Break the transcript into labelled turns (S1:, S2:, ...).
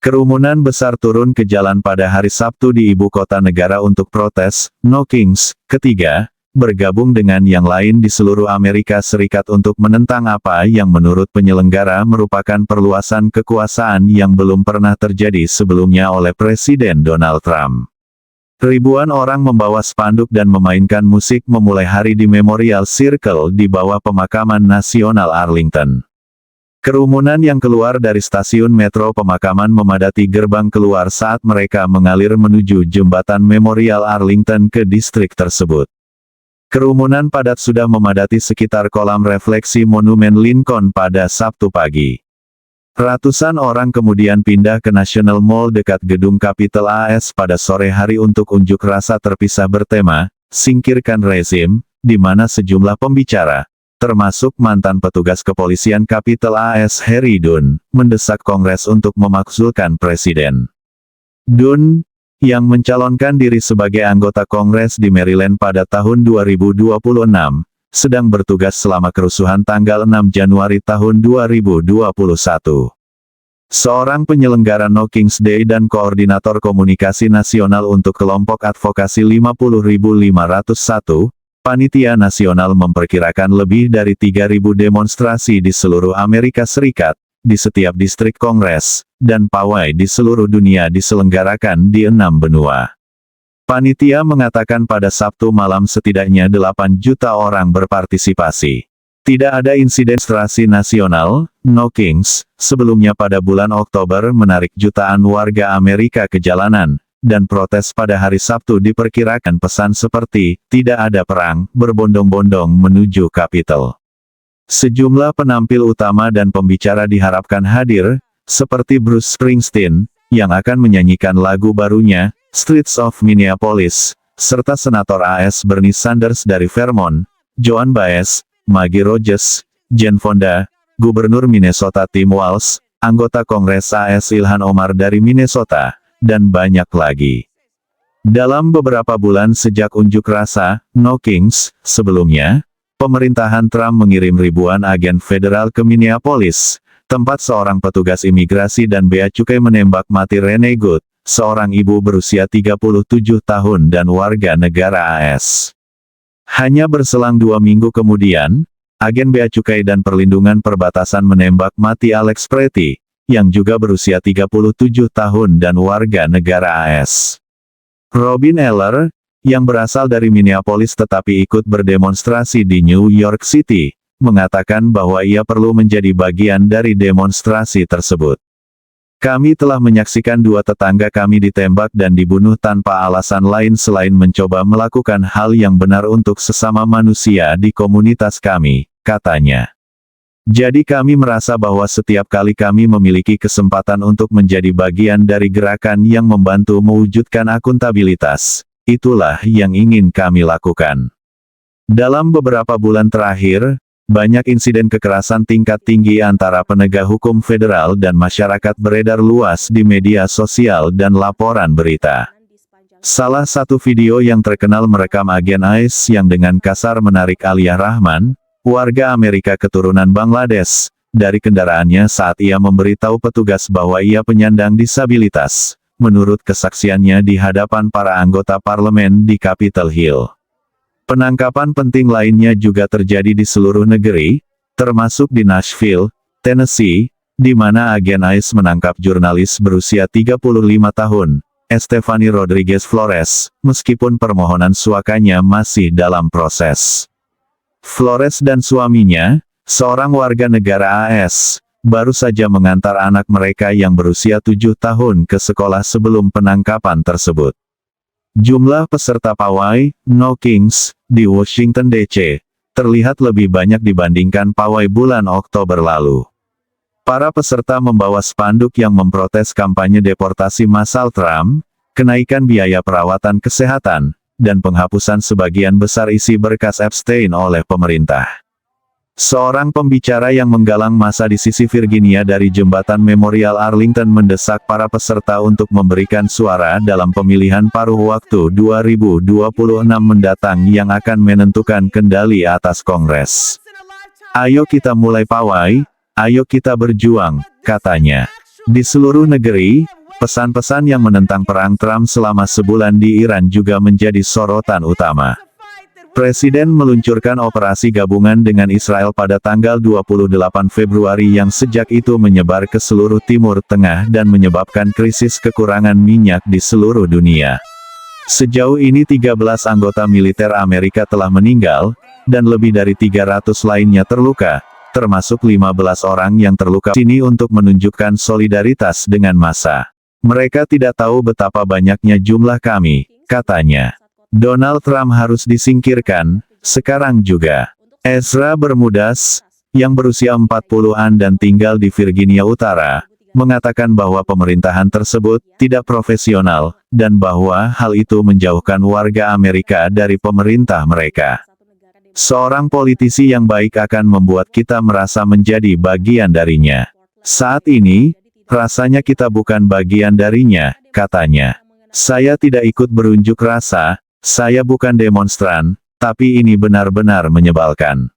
S1: Kerumunan besar turun ke jalan pada hari Sabtu di ibu kota negara untuk protes, No Kings, ketiga, bergabung dengan yang lain di seluruh Amerika Serikat untuk menentang apa yang menurut penyelenggara merupakan perluasan kekuasaan yang belum pernah terjadi sebelumnya oleh Presiden Donald Trump. Ribuan orang membawa spanduk dan memainkan musik memulai hari di Memorial Circle di bawah Pemakaman Nasional Arlington. Kerumunan yang keluar dari stasiun metro Pemakaman memadati gerbang keluar saat mereka mengalir menuju jembatan Memorial Arlington ke distrik tersebut. Kerumunan padat sudah memadati sekitar kolam refleksi Monumen Lincoln pada Sabtu pagi. Ratusan orang kemudian pindah ke National Mall dekat gedung Capitol AS pada sore hari untuk unjuk rasa terpisah bertema, "Singkirkan Rezim", di mana sejumlah pembicara, termasuk mantan petugas kepolisian Capitol AS Harry Dunn, mendesak Kongres untuk memakzulkan Presiden. Dunn, yang mencalonkan diri sebagai anggota Kongres di Maryland pada tahun 2026, sedang bertugas selama kerusuhan tanggal 6 Januari tahun 2021. Seorang penyelenggara No Kings Day dan koordinator komunikasi nasional untuk kelompok advokasi 50.501, Panitia Nasional memperkirakan lebih dari 3.000 demonstrasi di seluruh Amerika Serikat, di setiap distrik Kongres, dan pawai di seluruh dunia diselenggarakan di 6 benua. Panitia mengatakan pada Sabtu malam setidaknya 8 juta orang berpartisipasi. Tidak ada insiden demonstrasi nasional, No Kings, sebelumnya pada bulan Oktober menarik jutaan warga Amerika ke jalanan, dan protes pada hari Sabtu diperkirakan pesan seperti, "Tidak ada perang," berbondong-bondong menuju Capitol. Sejumlah penampil utama dan pembicara diharapkan hadir, seperti Bruce Springsteen, yang akan menyanyikan lagu barunya, Streets of Minneapolis, serta Senator AS Bernie Sanders dari Vermont, Joan Baez, Maggie Rogers, Jane Fonda, Gubernur Minnesota Tim Walz, anggota Kongres AS Ilhan Omar dari Minnesota, dan banyak lagi. Dalam beberapa bulan sejak unjuk rasa, No Kings, sebelumnya, pemerintahan Trump mengirim ribuan agen federal ke Minneapolis, tempat seorang petugas imigrasi dan bea cukai menembak mati Renee Good, seorang ibu berusia 37 tahun dan warga negara AS. Hanya berselang 2 minggu kemudian, agen bea cukai dan perlindungan perbatasan menembak mati Alex Pretty, yang juga berusia 37 tahun dan warga negara AS. Robin Eller, yang berasal dari Minneapolis tetapi ikut berdemonstrasi di New York City, mengatakan bahwa ia perlu menjadi bagian dari demonstrasi tersebut. "Kami telah menyaksikan 2 tetangga kami ditembak dan dibunuh tanpa alasan lain selain mencoba melakukan hal yang benar untuk sesama manusia di komunitas kami," katanya. "Jadi kami merasa bahwa setiap kali kami memiliki kesempatan untuk menjadi bagian dari gerakan yang membantu mewujudkan akuntabilitas, itulah yang ingin kami lakukan." Dalam beberapa bulan terakhir, banyak insiden kekerasan tingkat tinggi antara penegak hukum federal dan masyarakat beredar luas di media sosial dan laporan berita. Salah satu video yang terkenal merekam agen ICE yang dengan kasar menarik Alia Rahman, warga Amerika keturunan Bangladesh, dari kendaraannya saat ia memberitahu petugas bahwa ia penyandang disabilitas, menurut kesaksiannya di hadapan para anggota parlemen di Capitol Hill. Penangkapan penting lainnya juga terjadi di seluruh negeri, termasuk di Nashville, Tennessee, di mana agen ICE menangkap jurnalis berusia 35 tahun, Estefany Rodriguez Flores, meskipun permohonan suakanya masih dalam proses. Flores dan suaminya, seorang warga negara AS, baru saja mengantar anak mereka yang berusia 7 tahun ke sekolah sebelum penangkapan tersebut. Jumlah peserta pawai, No Kings, di Washington DC, terlihat lebih banyak dibandingkan pawai bulan Oktober lalu. Para peserta membawa spanduk yang memprotes kampanye deportasi massal Trump, kenaikan biaya perawatan kesehatan, dan penghapusan sebagian besar isi berkas Epstein oleh pemerintah. Seorang pembicara yang menggalang massa di sisi Virginia dari jembatan Memorial Arlington mendesak para peserta untuk memberikan suara dalam pemilihan paruh waktu 2026 mendatang yang akan menentukan kendali atas Kongres. "Ayo kita mulai pawai, ayo kita berjuang," katanya. Di seluruh negeri, pesan-pesan yang menentang perang Trump selama sebulan di Iran juga menjadi sorotan utama. Presiden meluncurkan operasi gabungan dengan Israel pada tanggal 28 Februari yang sejak itu menyebar ke seluruh Timur Tengah dan menyebabkan krisis kekurangan minyak di seluruh dunia. Sejauh ini 13 anggota militer Amerika telah meninggal, dan lebih dari 300 lainnya terluka, termasuk 15 orang yang terluka sini untuk menunjukkan solidaritas dengan massa. Mereka tidak tahu betapa banyaknya jumlah kami, katanya. Donald Trump harus disingkirkan, sekarang juga. Ezra Bermudas, yang berusia 40-an dan tinggal di Virginia Utara, mengatakan bahwa pemerintahan tersebut tidak profesional, dan bahwa hal itu menjauhkan warga Amerika dari pemerintah mereka. Seorang politisi yang baik akan membuat kita merasa menjadi bagian darinya. Saat ini, rasanya kita bukan bagian darinya, katanya. Saya tidak ikut berunjuk rasa, saya bukan demonstran, tapi ini benar-benar menyebalkan.